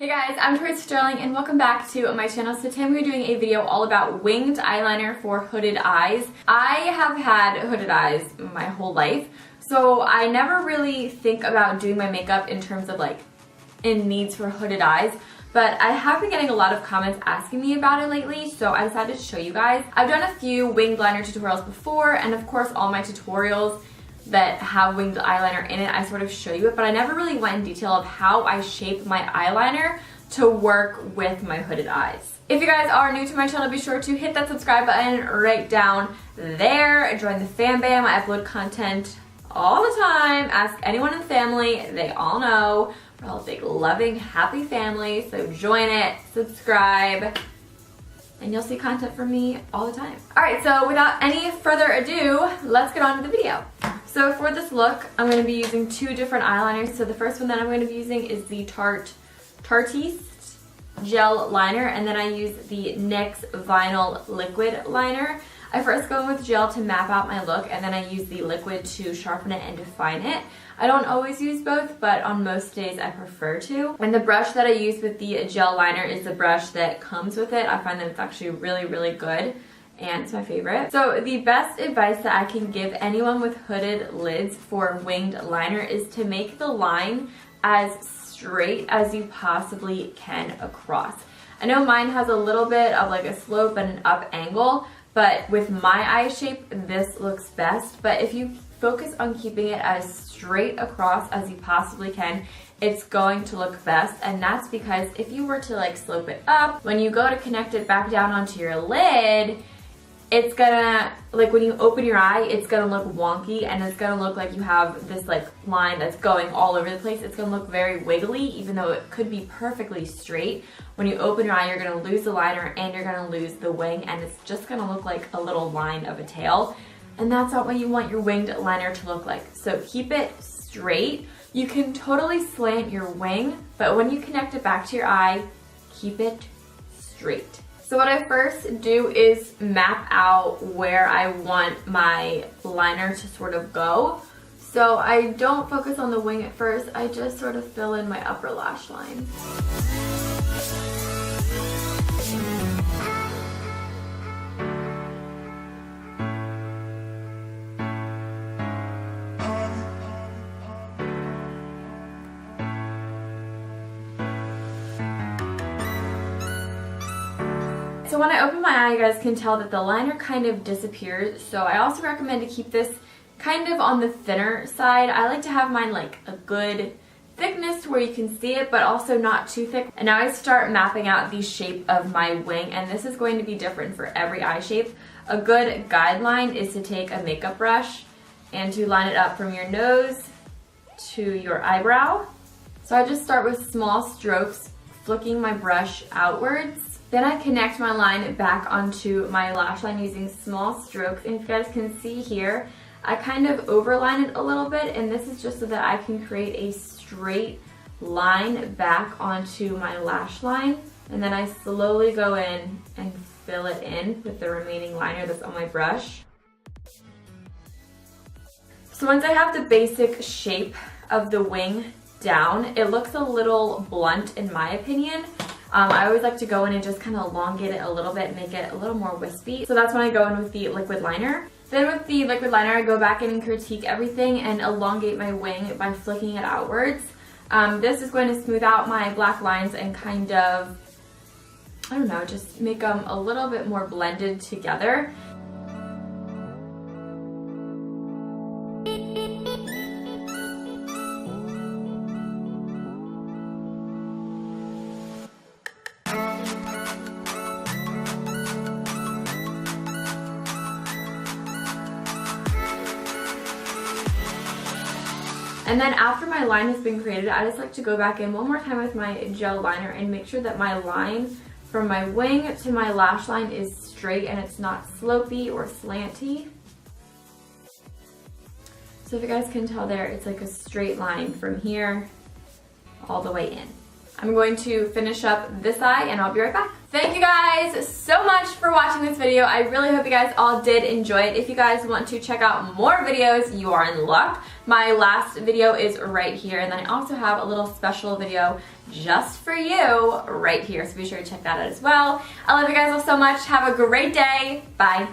Hey guys, I'm Tori Sterling and welcome back to my channel. So today we're doing a video all about winged eyeliner for hooded eyes. I have had hooded eyes my whole life, so I never really think about doing my makeup in terms of like in needs for hooded eyes. But I have been getting a lot of comments asking me about it lately, so I decided to show you guys. I've done a few winged liner tutorials before, and of course all my tutorials that have winged eyeliner in it, I sort of show you it, but I never really went in detail of how I shape my eyeliner to work with my hooded eyes. If you guys are new to my channel, be sure to hit that subscribe button right down there. Join the fam bam. I upload content all the time. Ask anyone in the family. They all know. We're all a big, loving, happy family. So join it, subscribe, and you'll see content from me all the time. Alright, so without any further ado, let's get on to the video. So for this look, I'm going to be using two different eyeliners. So the first one that I'm going to be using is the Tarteist Gel Liner, and then I use the NYX Vinyl Liquid Liner. I first go in with gel to map out my look, and then I use the liquid to sharpen it and define it. I don't always use both, but on most days I prefer to. And the brush that I use with the gel liner is the brush that comes with it. I find that it's actually really, really good, and it's my favorite. So the best advice that I can give anyone with hooded lids for winged liner is to make the line as straight as you possibly can across. I know mine has a little bit of like a slope and an up angle, but with my eye shape, this looks best. But if you focus on keeping it as straight across as you possibly can, it's going to look best. And that's because if you were to like slope it up, when you go to connect it back down onto your lid, it's gonna, like when you open your eye, it's gonna look wonky, and it's gonna look like you have this like line that's going all over the place. It's gonna look very wiggly, even though it could be perfectly straight. When you open your eye, you're gonna lose the liner and you're gonna lose the wing, and it's just gonna look like a little line of a tail. And that's not what you want your winged liner to look like. So keep it straight. You can totally slant your wing, but when you connect it back to your eye, keep it straight. So what I first do is map out where I want my liner to sort of go. So I don't focus on the wing at first, I just sort of fill in my upper lash line. So when I open my eye, you guys can tell that the liner kind of disappears. So I also recommend to keep this kind of on the thinner side. I like to have mine like a good thickness where you can see it, but also not too thick. And now I start mapping out the shape of my wing, and this is going to be different for every eye shape. A good guideline is to take a makeup brush and to line it up from your nose to your eyebrow. So I just start with small strokes, flicking my brush outwards. Then I connect my line back onto my lash line using small strokes. And if you guys can see here, I kind of overline it a little bit, and this is just so that I can create a straight line back onto my lash line. And then I slowly go in and fill it in with the remaining liner that's on my brush. So once I have the basic shape of the wing down, it looks a little blunt in my opinion. I always like to go in and just kind of elongate it a little bit, make it a little more wispy. So that's when I go in with the liquid liner. Then with the liquid liner, I go back in and critique everything and elongate my wing by flicking it outwards. This is going to smooth out my black lines and kind of, I don't know, just make them a little bit more blended together. And then after my line has been created, I just like to go back in one more time with my gel liner and make sure that my line from my wing to my lash line is straight and it's not slopey or slanty. So if you guys can tell there, it's like a straight line from here all the way in. I'm going to finish up this eye and I'll be right back. Thank you guys so much for watching this video. I really hope you guys all did enjoy it. If you guys want to check out more videos, you are in luck. My last video is right here, and then I also have a little special video just for you right here, so be sure to check that out as well. I love you guys all so much. Have a great day. Bye.